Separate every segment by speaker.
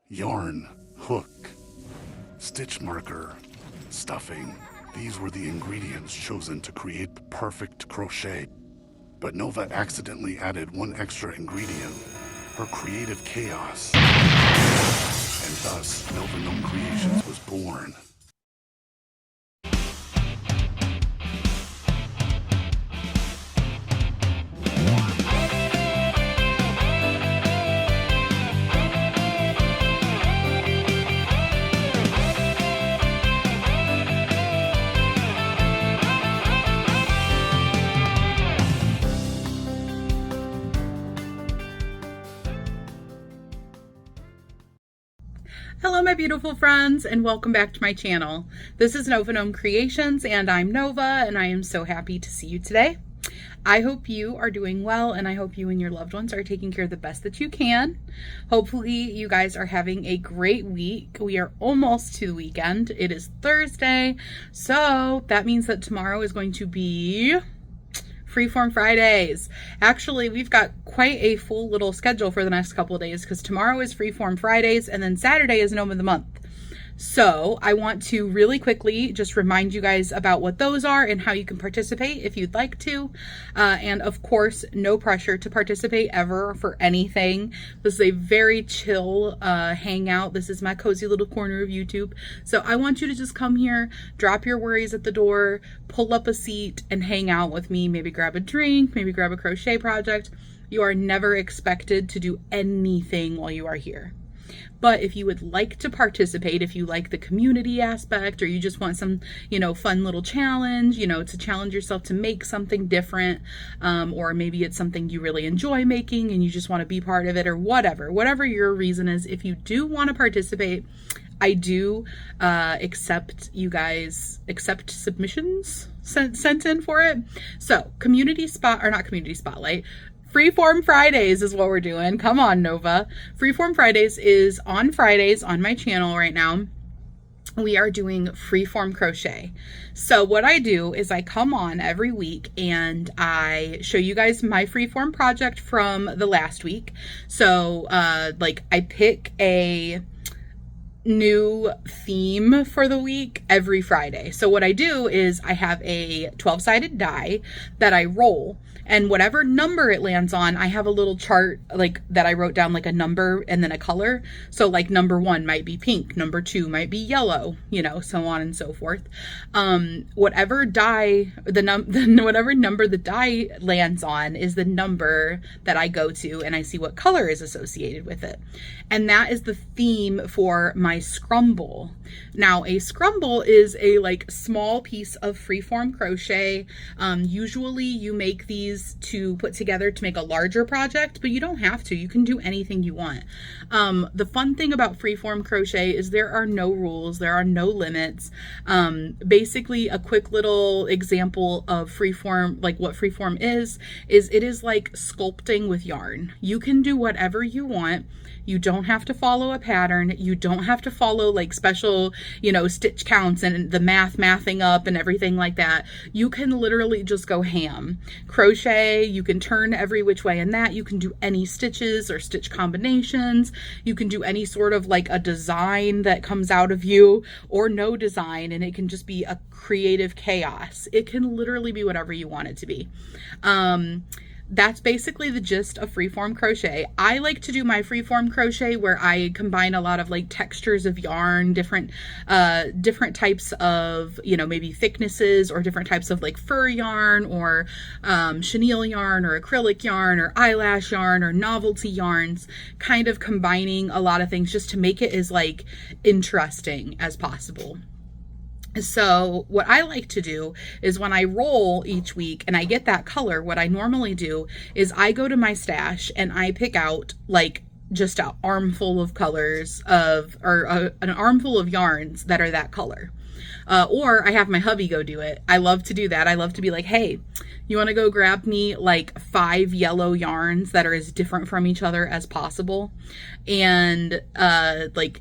Speaker 1: yarn, hook, stitch marker, stuffing. These were the ingredients chosen to create the perfect crochet. But Nova accidentally added one extra ingredient, her creative chaos. And thus, Nova Gnome Creations was born.
Speaker 2: Hello my beautiful friends, and welcome back to my channel. This is Nova Gnome Creations and I'm Nova, and I am so happy to see you today. I hope you are doing well, and I hope you and your loved ones are taking care of the best that you can. Hopefully you guys are having a great week. We are almost to the weekend. It is Thursday, so that means that tomorrow is going to be Freeform Fridays. Actually, we've got quite a full little schedule for the next couple of days because tomorrow is Freeform Fridays and then Saturday is Gnome of the Month. So I want to really quickly just remind you guys about what those are and how you can participate if you'd like to. And of course, no pressure to participate ever for anything. This is a very chill hangout. This is my cozy little corner of YouTube. So I want you to just come here, drop your worries at the door, pull up a seat and hang out with me. Maybe grab a drink, maybe grab a crochet project. You are never expected to do anything while you are here. But if you would like to participate, if you like the community aspect, or you just want some, fun little challenge, to challenge yourself to make something different, or maybe it's something you really enjoy making and you just want to be part of it, or whatever your reason is, if you do want to participate, I do accept submissions sent in for it. So Spotlight. Freeform Fridays is what we're doing. Come on, Nova. Freeform Fridays is on Fridays on my channel right now. We are doing freeform crochet. So what I do is I come on every week and I show you guys my freeform project from the last week. So I pick a new theme for the week every Friday. So what I do is I have a 12-sided die that I roll, and whatever number it lands on, I have a little chart that I wrote down, a number and then a color. So number 1 might be pink, number 2 might be yellow, so on and so forth. Whatever number the die lands on is the number that I go to, and I see what color is associated with it. And that is the theme for my scrumble. Now, a scrumble is a small piece of freeform crochet. Usually you make these to put together to make a larger project, but you don't have to. You can do anything you want. The fun thing about freeform crochet is there are no rules, there are no limits. Basically, a quick little example of freeform, what freeform is it is like sculpting with yarn. You can do whatever you want. You don't have to follow a pattern. You don't have to follow special, stitch counts and the mathing up and everything like that. You can literally just go ham. Crochet, you can turn every which way in that. You can do any stitches or stitch combinations. You can do any sort of a design that comes out of you, or no design, and it can just be a creative chaos. It can literally be whatever you want it to be. That's basically the gist of freeform crochet. I like to do my freeform crochet where I combine a lot of textures of yarn, different types of, maybe thicknesses, or different types of fur yarn, or chenille yarn, or acrylic yarn, or eyelash yarn, or novelty yarns, kind of combining a lot of things just to make it as interesting as possible. So what I like to do is when I roll each week and I get that color, what I normally do is I go to my stash and I pick out just an armful of colors an armful of yarns that are that color. Or I have my hubby go do it. I love to do that. I love to be hey, you want to go grab me 5 yellow yarns that are as different from each other as possible, and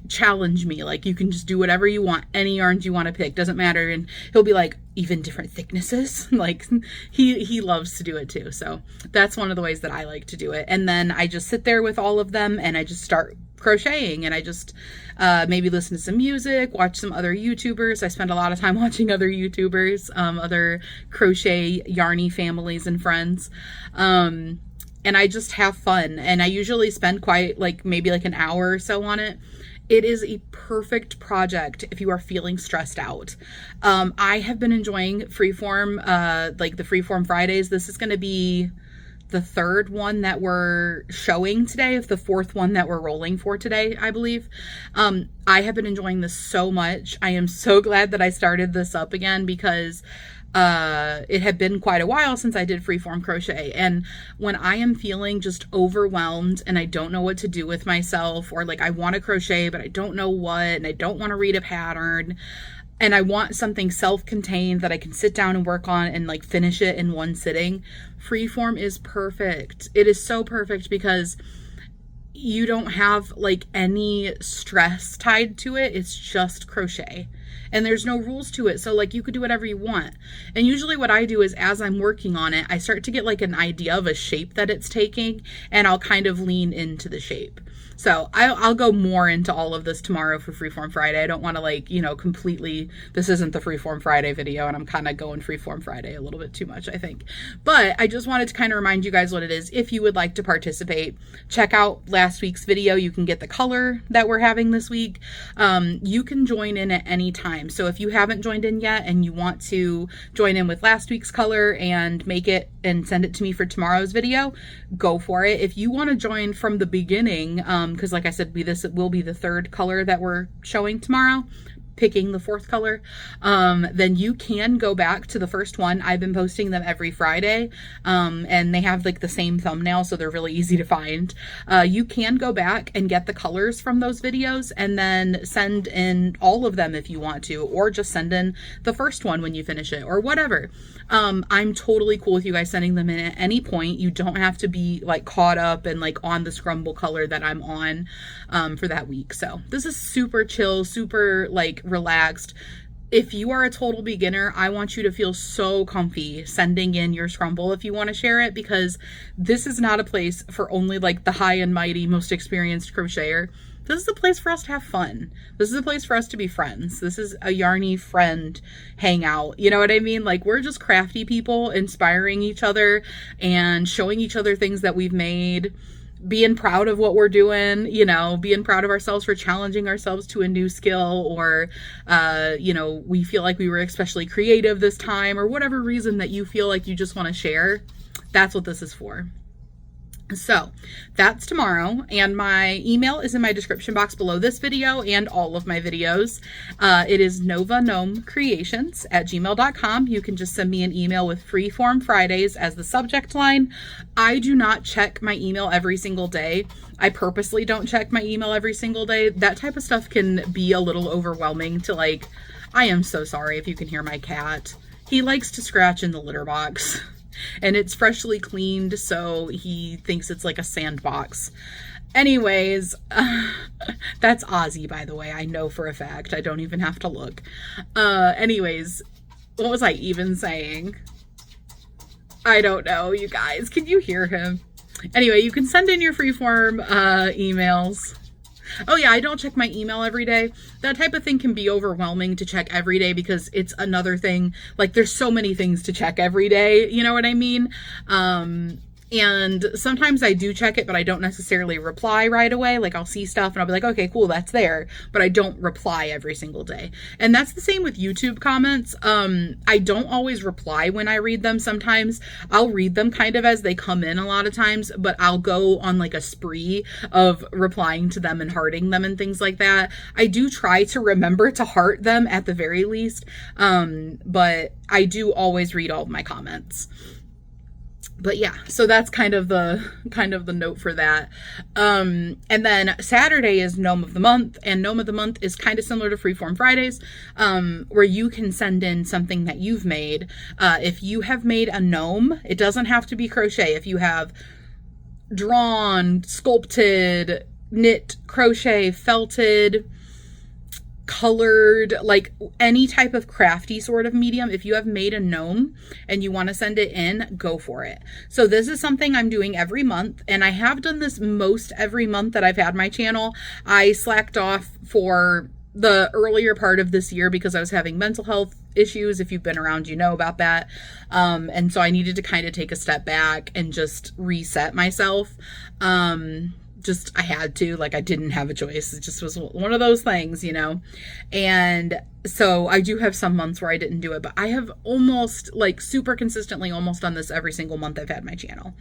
Speaker 2: challenge me. You can just do whatever you want, any yarns you want to pick, doesn't matter. And he'll be even different thicknesses. He loves to do it too. So that's one of the ways that I like to do it. And then I just sit there with all of them and I just start crocheting, and I just maybe listen to some music, watch some other YouTubers. I spend a lot of time watching other YouTubers, other crochet yarny families and friends. And I just have fun, and I usually spend quite maybe an hour or so on it. It is a perfect project if you are feeling stressed out. I have been enjoying Freeform, the Freeform Fridays. This is going to be the third one that we're showing today, of the fourth one that we're rolling for today, I believe. I have been enjoying this so much. I am so glad that I started this up again, because it had been quite a while since I did freeform crochet. And when I am feeling just overwhelmed and I don't know what to do with myself, or I want to crochet, but I don't know what, and I don't want to read a pattern, and I want something self-contained that I can sit down and work on and finish it in one sitting, freeform is perfect. It is so perfect because you don't have any stress tied to it. It's just crochet. And there's no rules to it. So you could do whatever you want. And usually what I do is, as I'm working on it, I start to get an idea of a shape that it's taking, and I'll kind of lean into the shape. So I'll go more into all of this tomorrow for Freeform Friday. I don't want to completely, this isn't the Freeform Friday video, and I'm kind of going Freeform Friday a little bit too much, I think. But I just wanted to kind of remind you guys what it is. If you would like to participate, check out last week's video. You can get the color that we're having this week. You can join in at any time. So if you haven't joined in yet and you want to join in with last week's color and make it and send it to me for tomorrow's video, go for it. If you want to join from the beginning, because like I said, this will be the third color that we're showing tomorrow, picking the fourth color, then you can go back to the first one. I've been posting them every Friday, and they have the same thumbnail, so they're really easy to find. You can go back and get the colors from those videos and then send in all of them if you want to, or just send in the first one when you finish it, or whatever. I'm totally cool with you guys sending them in at any point. You don't have to be caught up and on the scrumble color that I'm on for that week. So this is super chill, super relaxed. If you are a total beginner, I want you to feel so comfy sending in your scrumble if you want to share it, because this is not a place for only the high and mighty, most experienced crocheter. This is a place for us to have fun. This is a place for us to be friends. This is a yarny friend hangout. You know what I mean? We're just crafty people inspiring each other and showing each other things that we've made, being proud of what we're doing, being proud of ourselves for challenging ourselves to a new skill, or, we feel like we were especially creative this time, or whatever reason that you feel like you just want to share. That's what this is for. So that's tomorrow, and my email is in my description box below this video and all of my videos. It is novagnomecreations@gmail.com. You can just send me an email with Freeform Fridays as the subject line. I do not check my email every single day. I purposely don't check my email every single day. That type of stuff can be a little overwhelming to I am so sorry if you can hear my cat. He likes to scratch in the litter box. And it's freshly cleaned, so he thinks it's like a sandbox. Anyways, that's Ozzy, by the way. I know for a fact. I don't even have to look. Anyways, what was I even saying? I don't know, you guys. Can you hear him? Anyway, you can send in your freeform emails. Oh yeah, I don't check my email every day. That type of thing can be overwhelming to check every day, because it's another thing. There's so many things to check every day. You know what I mean? And sometimes I do check it, but I don't necessarily reply right away. I'll see stuff and I'll be like, okay, cool, that's there. But I don't reply every single day. And that's the same with YouTube comments. I don't always reply when I read them. Sometimes I'll read them kind of as they come in a lot of times, but I'll go on a spree of replying to them and hearting them and things like that. I do try to remember to heart them at the very least. But I do always read all of my comments. But yeah, so that's kind of the note for that. And then Saturday is Gnome of the Month, and Gnome of the Month is kind of similar to Freeform Fridays, where you can send in something that you've made. If you have made a gnome, it doesn't have to be crochet. If you have drawn, sculpted, knit, crochet, felted, colored, like any type of crafty sort of medium. If you have made a gnome and you want to send it in, go for it. So this is something I'm doing every month, and I have done this most every month that I've had my channel. I slacked off for the earlier part of this year because I was having mental health issues. If you've been around, you know about that. And so I needed to kind of take a step back and just reset myself. I had to, like, I didn't have a choice. It just was one of those things, you know? And so I do have some months where I didn't do it, but I have almost, like, super consistently almost done this every single month I've had my channel.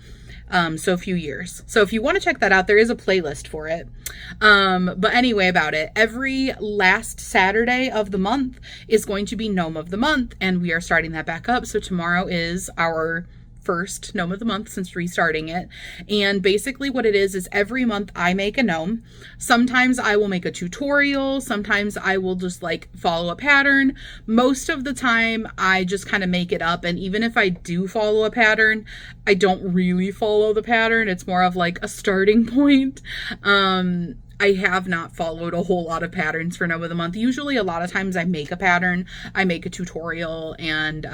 Speaker 2: So a few years. So if you want to check that out, there is a playlist for it. But anyway, about it, every last Saturday of the month is going to be Gnome of the Month, and we are starting that back up. So tomorrow is our first Gnome of the Month since restarting it. And basically what it is every month I make a gnome. Sometimes I will make a tutorial. Sometimes I will just like follow a pattern. Most of the time I just kind of make it up. And even if I do follow a pattern, I don't really follow the pattern. It's more of like a starting point. I have not followed a whole lot of patterns for Gnome of the Month. Usually a lot of times I make a pattern, I make a tutorial, and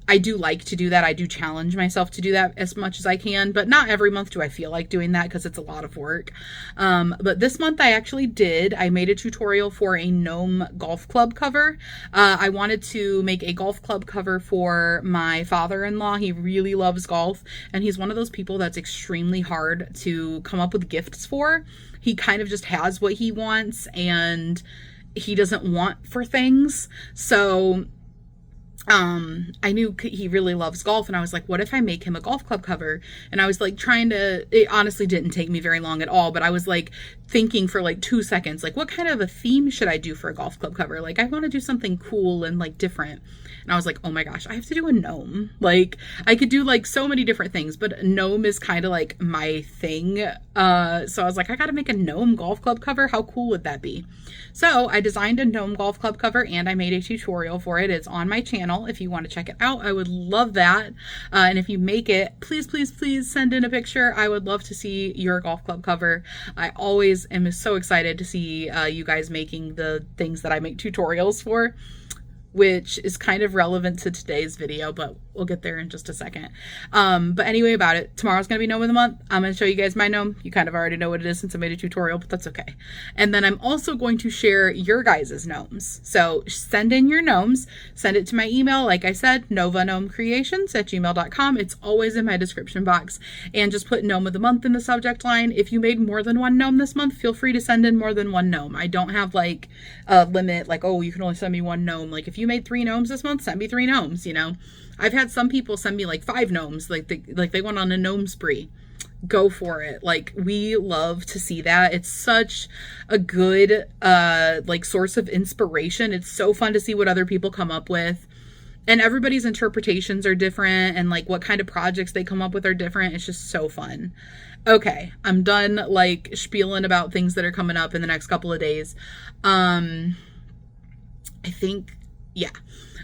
Speaker 2: I do like to do that. I do challenge myself to do that as much as I can, but not every month do I feel like doing that because it's a lot of work. But this month I actually did. I made a tutorial for a gnome golf club cover. I wanted to make a golf club cover for my father-in-law. He really loves golf, and he's one of those people that's extremely hard to come up with gifts for. He kind of just has what he wants, and he doesn't want for things. So I knew he really loves golf, and I was like, what if I make him a golf club cover? And I was like it honestly didn't take me very long at all, but I was like thinking for like 2 seconds, like, what kind of a theme should I do for a golf club cover? Like, I want to do something cool and like different. And I was like, oh my gosh, I have to do a gnome. Like, I could do like so many different things, but a gnome is kind of like my thing. So I was like, I got to make a gnome golf club cover. How cool would that be? So I designed a gnome golf club cover, and I made a tutorial for it. It's on my channel. If you want to check it out, I would love that. And if you make it, please, please, please send in a picture. I would love to see your golf club cover. I always am so excited to see you guys making the things that I make tutorials for, which is kind of relevant to today's video, but we'll get there in just a second. But anyway, about it, tomorrow's going to be Gnome of the Month. I'm going to show you guys my gnome. You kind of already know what it is since I made a tutorial, but that's okay. And then I'm also going to share your guys' gnomes. So send in your gnomes, send it to my email. Like I said, novagnomecreations@gmail.com. It's always in my description box, and just put Gnome of the Month in the subject line. If you made more than one gnome this month, feel free to send in more than one gnome. I don't have like a limit, like, oh, you can only send me one gnome. Like, if you made 3 gnomes this month, send me 3 gnomes, you know. I've had some people send me like 5 gnomes, like they went on a gnome spree. Go for it. Like, we love to see that. It's such a good like source of inspiration. It's so fun to see what other people come up with, and everybody's interpretations are different, and like what kind of projects they come up with are different. It's just so fun. Okay, I'm done like spieling about things that are coming up in the next couple of days. I think, yeah,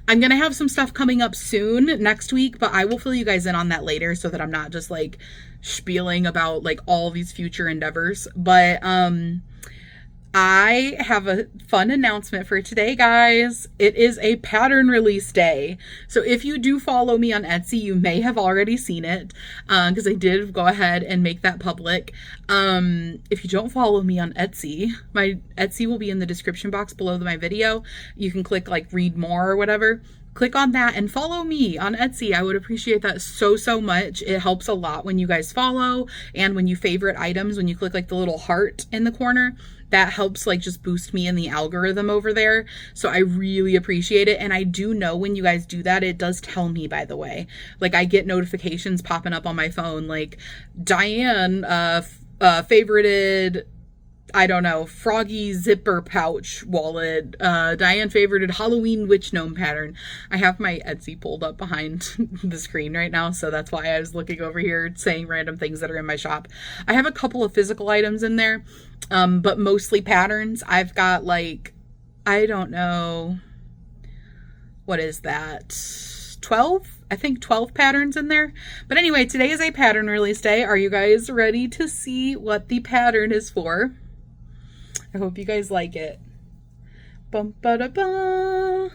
Speaker 2: I'm going to have some stuff coming up soon next week, but I will fill you guys in on that later so that I'm not just like spieling about like all these future endeavors. But I have a fun announcement for today, guys. It is a pattern release day. So if you do follow me on Etsy, you may have already seen it, because I did go ahead and make that public. If you don't follow me on Etsy, my Etsy will be in the description box below my video. You can click like read more or whatever. Click on that and follow me on Etsy. I would appreciate that so, so much. It helps a lot when you guys follow, and when you favorite items, when you click like the little heart in the corner, that helps like just boost me in the algorithm over there. So I really appreciate it. And I do know when you guys do that, it does tell me, by the way. Like, I get notifications popping up on my phone, like Diane favorited, I don't know, froggy zipper pouch wallet. Diane favorited Halloween witch gnome pattern. I have my Etsy pulled up behind the screen right now, so that's why I was looking over here saying random things that are in my shop. I have a couple of physical items in there, but mostly patterns. I've got like, I don't know, what is that? 12? I think 12 patterns in there. But anyway, today is a pattern release day. Are you guys ready to see what the pattern is for? I hope you guys like it. Bum, ba, da, ba.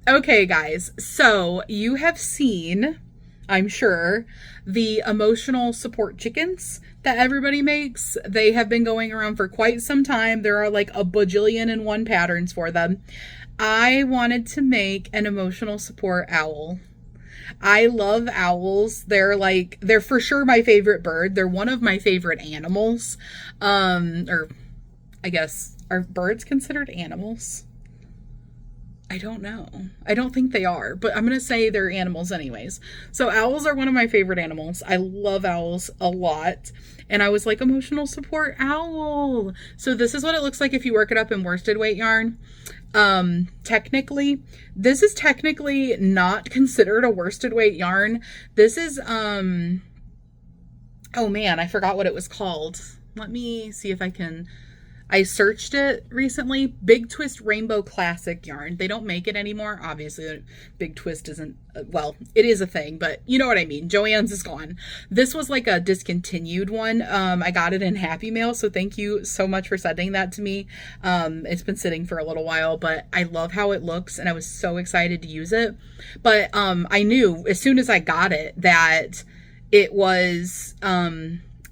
Speaker 2: Okay, guys, so you have seen, I'm sure, the emotional support chickens that everybody makes. They have been going around for quite some time. There are like a bajillion and one patterns for them. I wanted to make an emotional support owl. I love owls. They're for sure my favorite bird. They're one of my favorite animals. Or I guess, are birds considered animals? I don't know. I don't think they are, but I'm going to say they're animals anyways. So owls are one of my favorite animals. I love owls a lot. And I was like, emotional support owl. So this is what it looks like if you work it up in worsted weight yarn. Technically, this is technically not considered a worsted weight yarn. This is, oh man, I forgot what it was called. Let me see if I searched it recently. Big Twist Rainbow Classic yarn. They don't make it anymore. Obviously, Big Twist isn't, well, it is a thing, but you know what I mean. Joann's is gone. This was like a discontinued one. I got it in Happy Mail, so thank you so much for sending that to me. It's been sitting for a little while, but I love how it looks, and I was so excited to use it. But I knew as soon as I got it that it was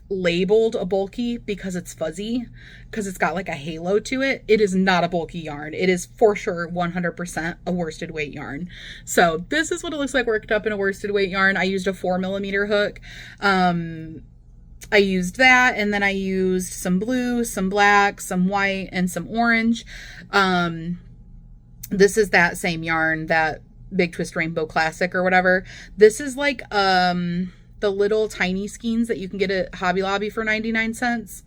Speaker 2: labeled a bulky because it's fuzzy, because it's got like a halo to it. It is not a bulky yarn. It is for sure 100% a worsted weight yarn. So this is what it looks like worked up in a worsted weight yarn. I used a 4mm hook. I used that, and then I used some blue, some black, some white, and some orange. This is that same yarn, that Big Twist Rainbow Classic or whatever. This is like the little tiny skeins that you can get at Hobby Lobby for 99 cents.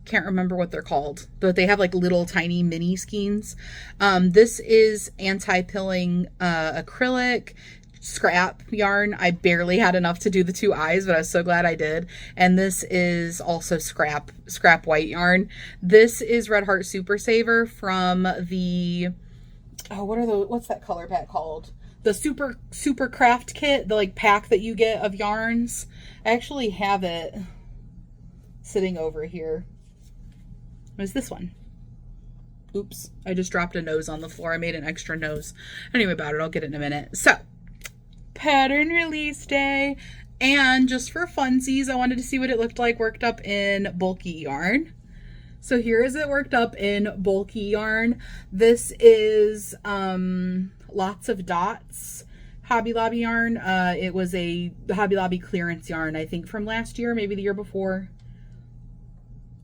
Speaker 2: Can't remember what they're called, but they have like little tiny mini skeins. This is anti-pilling acrylic scrap yarn. I barely had enough to do the two eyes, but I was so glad I did. And this is also scrap white yarn. This is Red Heart Super Saver from the, what's that color pack called? The super craft kit, the like pack that you get of yarns. I actually have it sitting over here. What is this one? Oops, I just dropped a nose on the floor. I made an extra nose. Anyway about it, I'll get it in a minute. So, pattern release day. And just for funsies, I wanted to see what it looked like worked up in bulky yarn. So here is it worked up in bulky yarn. This is Lots of Dots Hobby Lobby yarn. It was a Hobby Lobby clearance yarn, I think from last year, maybe the year before.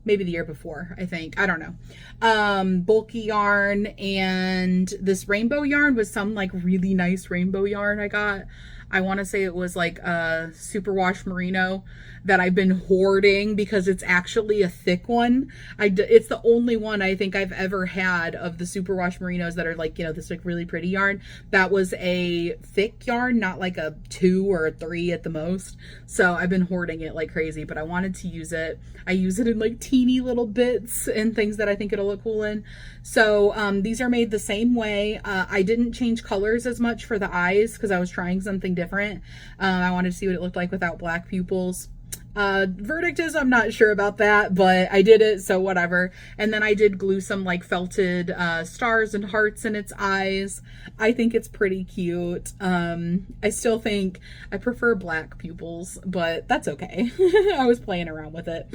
Speaker 2: Maybe the year before, I think. I don't know. Bulky yarn, and this rainbow yarn was some like really nice rainbow yarn I got. I want to say it was like a superwash merino that I've been hoarding because it's actually a thick one. It's the only one I think I've ever had of the superwash merinos that are like, you know, this like really pretty yarn. That was a thick yarn, not like a 2 or a 3 at the most. So I've been hoarding it like crazy, but I wanted to use it. I use it in like teeny little bits and things that I think it'll look cool in. So these are made the same way. I didn't change colors as much for the eyes because I was trying something different. I wanted to see what it looked like without black pupils. Verdict is I'm not sure about that, but I did it, so whatever. And then I did glue some like felted stars and hearts in its eyes. I think it's pretty cute. I still think I prefer black pupils, but that's okay. I was playing around with it.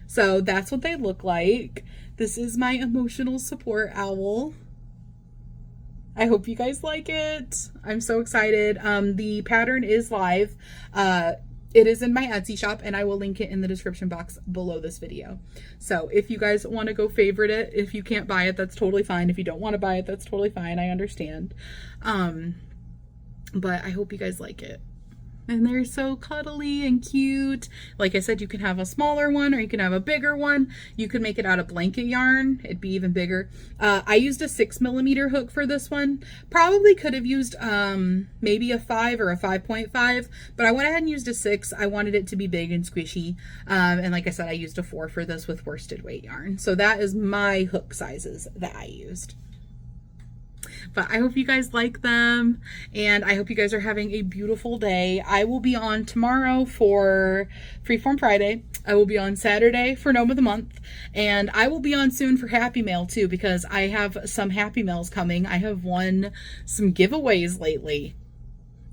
Speaker 2: So that's what they look like. This is my emotional support owl. I hope you guys like it. I'm so excited. The pattern is live. It is in my Etsy shop, and I will link it in the description box below this video. So if you guys want to go favorite it, if you can't buy it, that's totally fine. If you don't want to buy it, that's totally fine. I understand. But I hope you guys like it. And they're so cuddly and cute. Like I said, you can have a smaller one or you can have a bigger one. You could make it out of blanket yarn. It'd be even bigger. I used a 6mm hook for this one. Probably could have used maybe a 5 or a 5.5, but I went ahead and used a 6. I wanted it to be big and squishy. And like I said, I used a 4 for this with worsted weight yarn. So that is my hook sizes that I used. But I hope you guys like them, and I hope you guys are having a beautiful day. I will be on tomorrow for Freeform Friday. I will be on Saturday for Gnome of the Month, and I will be on soon for Happy Mail too, because I have some Happy Mails coming. I have won some giveaways lately,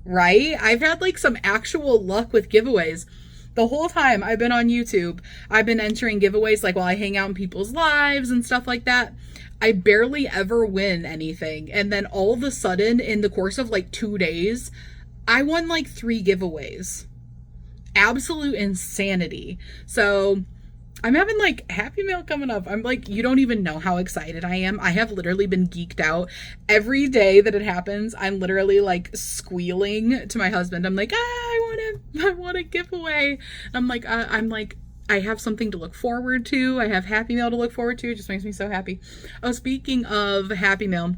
Speaker 2: right? I've had like some actual luck with giveaways. The whole time I've been on YouTube, I've been entering giveaways like while I hang out in people's lives and stuff like that. I barely ever win anything. And then all of a sudden, in the course of like 2 days, I won like 3 giveaways. Absolute insanity. So I'm having like Happy Mail coming up. I'm like, you don't even know how excited I am. I have literally been geeked out. Every day that it happens, I'm literally like squealing to my husband. I'm like, I want a giveaway. I'm like, I have something to look forward to. I have Happy Mail to look forward to. It just makes me so happy. Oh, speaking of Happy Mail,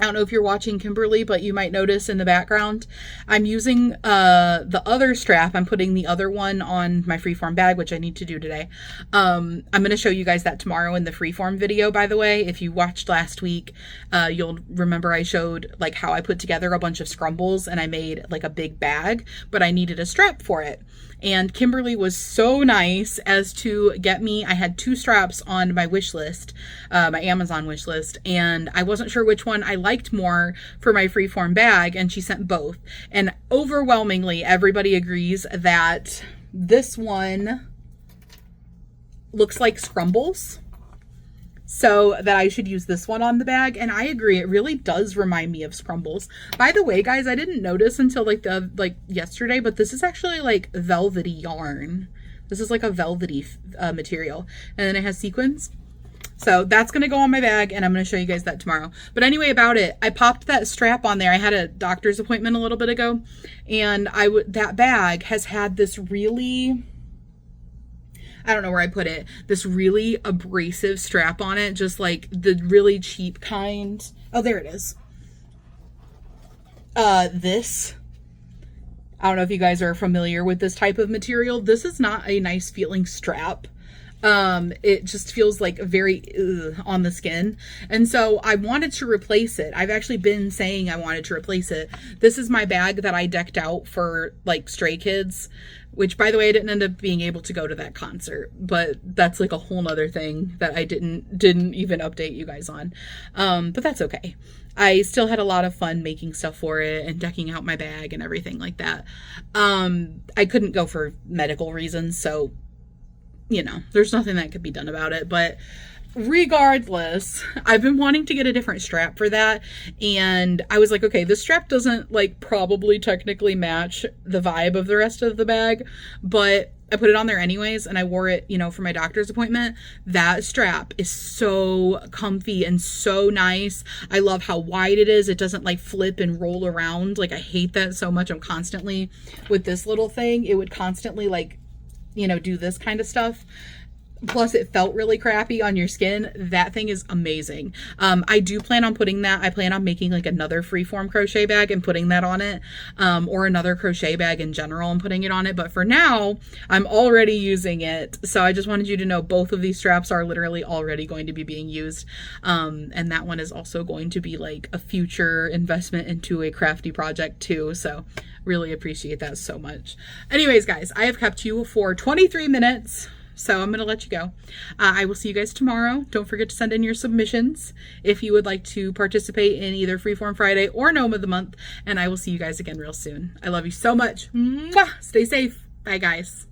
Speaker 2: I don't know if you're watching Kimberly, but you might notice in the background, I'm using the other strap. I'm putting the other one on my Freeform bag, which I need to do today. I'm going to show you guys that tomorrow in the Freeform video, by the way. If you watched last week, you'll remember I showed like how I put together a bunch of scrumbles and I made like a big bag, but I needed a strap for it. And Kimberly was so nice as to get me, I had 2 straps on my wish list, my Amazon wish list, and I wasn't sure which one I liked more for my Freeform bag, and she sent both. And overwhelmingly, everybody agrees that this one looks like scrumbles, so that I should use this one on the bag. And I agree, it really does remind me of scrumbles. By the way, guys, I didn't notice until like yesterday, but this is actually like velvety yarn. This is like a velvety material, and then it has sequins. So that's going to go on my bag, and I'm going to show you guys that tomorrow. But anyway, about it, I popped that strap on there. I had a doctor's appointment a little bit ago, and that bag has had this really, I don't know where I put it, this really abrasive strap on it, just like the really cheap kind. Oh, there it is. This, I don't know if you guys are familiar with this type of material. This is not a nice feeling strap. It just feels like very on the skin. And so I wanted to replace it. I've actually been saying I wanted to replace it. This is my bag that I decked out for like Stray Kids, which by the way, I didn't end up being able to go to that concert, but that's like a whole nother thing that I didn't even update you guys on. But that's okay. I still had a lot of fun making stuff for it and decking out my bag and everything like that. I couldn't go for medical reasons, so you know, there's nothing that could be done about it. But regardless, I've been wanting to get a different strap for that, and I was like, okay, this strap doesn't like probably technically match the vibe of the rest of the bag, but I put it on there anyways, and I wore it, you know, for my doctor's appointment. That strap is so comfy and so nice. I love how wide it is. It doesn't like flip and roll around. Like, I hate that so much. I'm constantly with this little thing, it would constantly like, you know, do this kind of stuff. Plus it felt really crappy on your skin. That thing is amazing. I do plan on putting that, I plan on making like another Freeform crochet bag and putting that on it, or another crochet bag in general and putting it on it. But for now, I'm already using it. So I just wanted you to know both of these straps are literally already going to be being used. And that one is also going to be like a future investment into a crafty project too. So really appreciate that so much. Anyways, guys, I have kept you for 23 minutes. So I'm going to let you go. I will see you guys tomorrow. Don't forget to send in your submissions if you would like to participate in either Freeform Friday or Gnome of the Month. And I will see you guys again real soon. I love you so much. Mwah! Stay safe. Bye, guys.